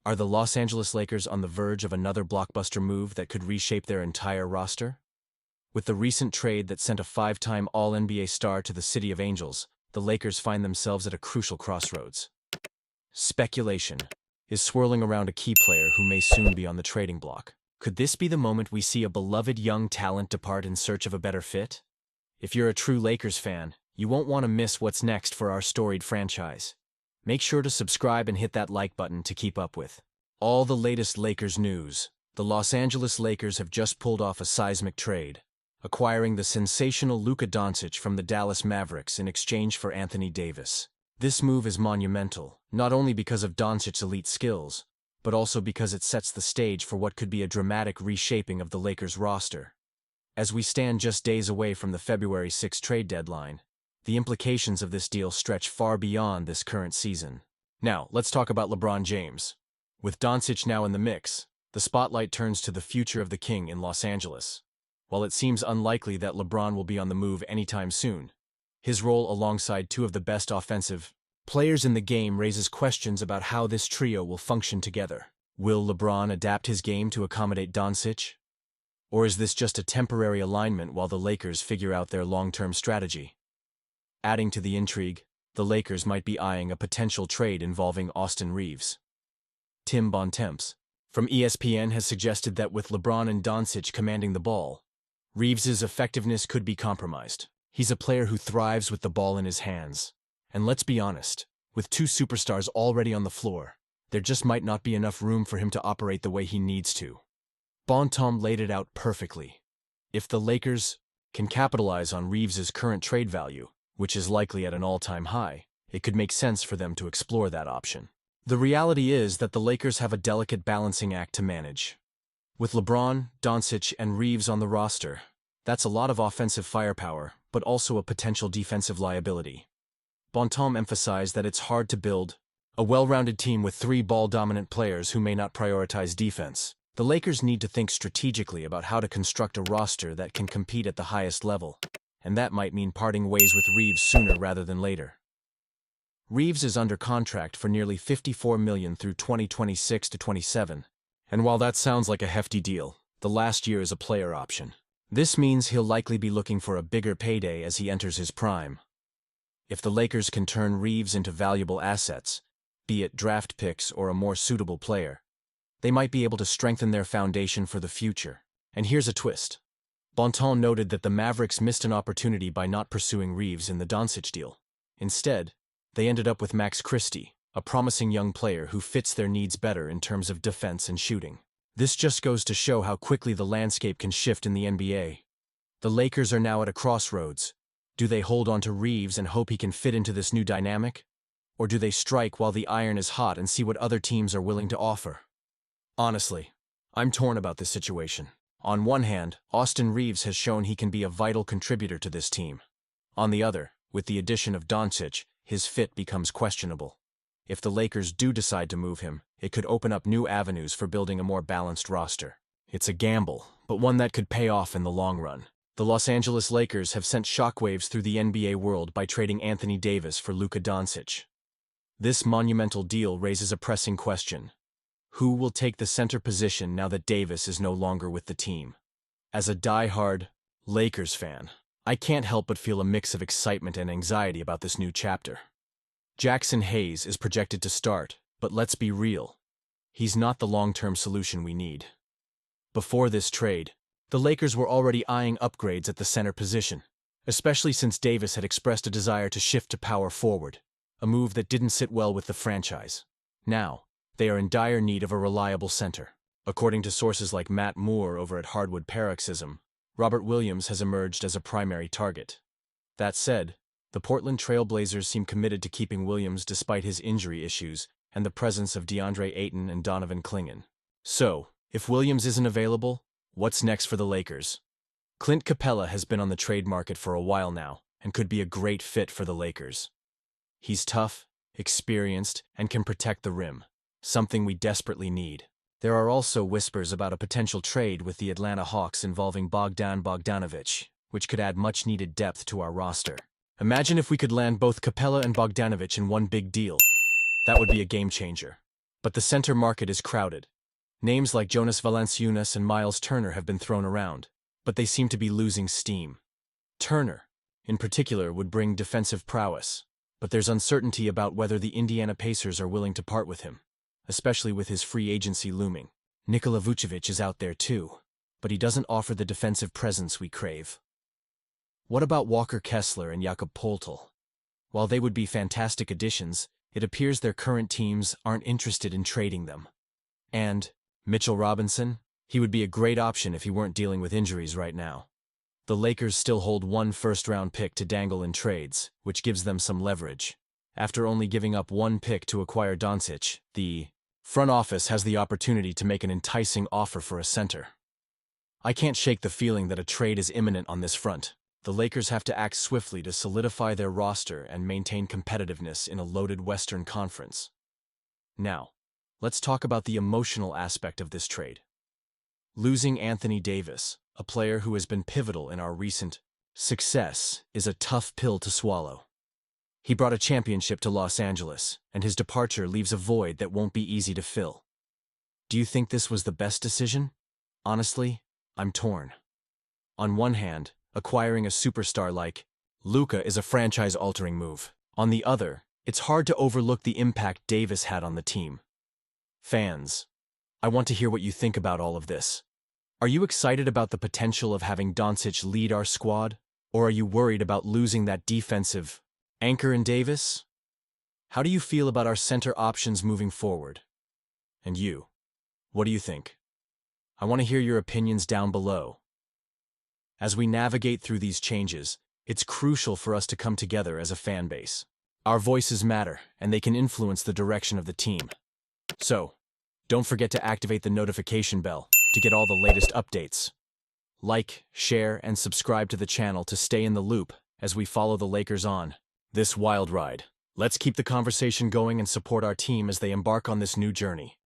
Are the Los Angeles Lakers on the verge of another blockbuster move that could reshape their entire roster? With the recent trade that sent a five-time All-NBA star to the City of Angels, the Lakers find themselves at a crucial crossroads. Speculation is swirling around a key player who may soon be on the trading block. Could this be the moment we see a beloved young talent depart in search of a better fit? If you're a true Lakers fan, you won't want to miss what's next for our storied franchise. Make sure to subscribe and hit that like button to keep up with all the latest Lakers news. The Los Angeles Lakers have just pulled off a seismic trade, acquiring the sensational Luka Doncic from the Dallas Mavericks in exchange for Anthony Davis. This move is monumental, not only because of Doncic's elite skills, but also because it sets the stage for what could be a dramatic reshaping of the Lakers roster. As we stand just days away from the February 6 trade deadline, the implications of this deal stretch far beyond this current season. Now, let's talk about LeBron James. With Doncic now in the mix, the spotlight turns to the future of the King in Los Angeles. While it seems unlikely that LeBron will be on the move anytime soon, his role alongside two of the best offensive players in the game raises questions about how this trio will function together. Will LeBron adapt his game to accommodate Doncic? Or is this just a temporary alignment while the Lakers figure out their long-term strategy? Adding to the intrigue, the Lakers might be eyeing a potential trade involving Austin Reaves. Tim Bontemps from ESPN has suggested that with LeBron and Doncic commanding the ball, Reaves' effectiveness could be compromised. He's a player who thrives with the ball in his hands. And let's be honest, with two superstars already on the floor, there just might not be enough room for him to operate the way he needs to. Bontemps laid it out perfectly. If the Lakers can capitalize on Reaves' current trade value, which is likely at an all-time high, it could make sense for them to explore that option. The reality is that the Lakers have a delicate balancing act to manage. With LeBron, Doncic, and Reaves on the roster, that's a lot of offensive firepower, but also a potential defensive liability. Bontemps emphasized that it's hard to build a well-rounded team with three ball-dominant players who may not prioritize defense. The Lakers need to think strategically about how to construct a roster that can compete at the highest level, and that might mean parting ways with Reaves sooner rather than later. Reaves is under contract for nearly $54 million through 2026 to 27, and while that sounds like a hefty deal, the last year is a player option. This means he'll likely be looking for a bigger payday as he enters his prime. If the Lakers can turn Reaves into valuable assets, be it draft picks or a more suitable player, they might be able to strengthen their foundation for the future. And here's a twist. Bontemps noted that the Mavericks missed an opportunity by not pursuing Reaves in the Doncic deal. Instead, they ended up with Max Christie, a promising young player who fits their needs better in terms of defense and shooting. This just goes to show how quickly the landscape can shift in the NBA. The Lakers are now at a crossroads. Do they hold on to Reaves and hope he can fit into this new dynamic? Or do they strike while the iron is hot and see what other teams are willing to offer? Honestly, I'm torn about this situation. On one hand, Austin Reaves has shown he can be a vital contributor to this team. On the other, with the addition of Doncic, his fit becomes questionable. If the Lakers do decide to move him, it could open up new avenues for building a more balanced roster. It's a gamble, but one that could pay off in the long run. The Los Angeles Lakers have sent shockwaves through the NBA world by trading Anthony Davis for Luka Doncic. This monumental deal raises a pressing question. Who will take the center position now that Davis is no longer with the team? As a die-hard Lakers fan, I can't help but feel a mix of excitement and anxiety about this new chapter. Jackson Hayes is projected to start, but let's be real. He's not the long-term solution we need. Before this trade, the Lakers were already eyeing upgrades at the center position, especially since Davis had expressed a desire to shift to power forward, a move that didn't sit well with the franchise. Now, they are in dire need of a reliable center. According to sources like Matt Moore over at Hardwood Paroxysm, Robert Williams has emerged as a primary target. That said, the Portland Trail Blazers seem committed to keeping Williams despite his injury issues and the presence of DeAndre Ayton and Donovan Clingan. So, if Williams isn't available, what's next for the Lakers? Clint Capella has been on the trade market for a while now and could be a great fit for the Lakers. He's tough, experienced, and can protect the rim, something we desperately need. There are also whispers about a potential trade with the Atlanta Hawks involving Bogdan Bogdanovic, which could add much-needed depth to our roster. Imagine if we could land both Capella and Bogdanovic in one big deal. That would be a game-changer. But the center market is crowded. Names like Jonas Valanciunas and Miles Turner have been thrown around, but they seem to be losing steam. Turner, in particular, would bring defensive prowess, but there's uncertainty about whether the Indiana Pacers are willing to part with him, especially with his free agency looming. Nikola Vucevic is out there too, but he doesn't offer the defensive presence we crave. What about Walker Kessler and Jakob Poeltl? While they would be fantastic additions, it appears their current teams aren't interested in trading them. And Mitchell Robinson? He would be a great option if he weren't dealing with injuries right now. The Lakers still hold one first-round pick to dangle in trades, which gives them some leverage. After only giving up one pick to acquire Doncic, the front office has the opportunity to make an enticing offer for a center. I can't shake the feeling that a trade is imminent on this front. The Lakers have to act swiftly to solidify their roster and maintain competitiveness in a loaded Western Conference. Now, let's talk about the emotional aspect of this trade. Losing Anthony Davis, a player who has been pivotal in our recent success, is a tough pill to swallow. He brought a championship to Los Angeles, and his departure leaves a void that won't be easy to fill. Do you think this was the best decision? Honestly, I'm torn. On one hand, acquiring a superstar like Luka is a franchise-altering move. On the other, it's hard to overlook the impact Davis had on the team. Fans, I want to hear what you think about all of this. Are you excited about the potential of having Doncic lead our squad, or are you worried about losing that defensive anchor in Davis? How do you feel about our center options moving forward? And you, what do you think? I want to hear your opinions down below. As we navigate through these changes, it's crucial for us to come together as a fan base. Our voices matter, and they can influence the direction of the team. So, don't forget to activate the notification bell to get all the latest updates. Like, share, and subscribe to the channel to stay in the loop as we follow the Lakers on this wild ride. Let's keep the conversation going and support our team as they embark on this new journey.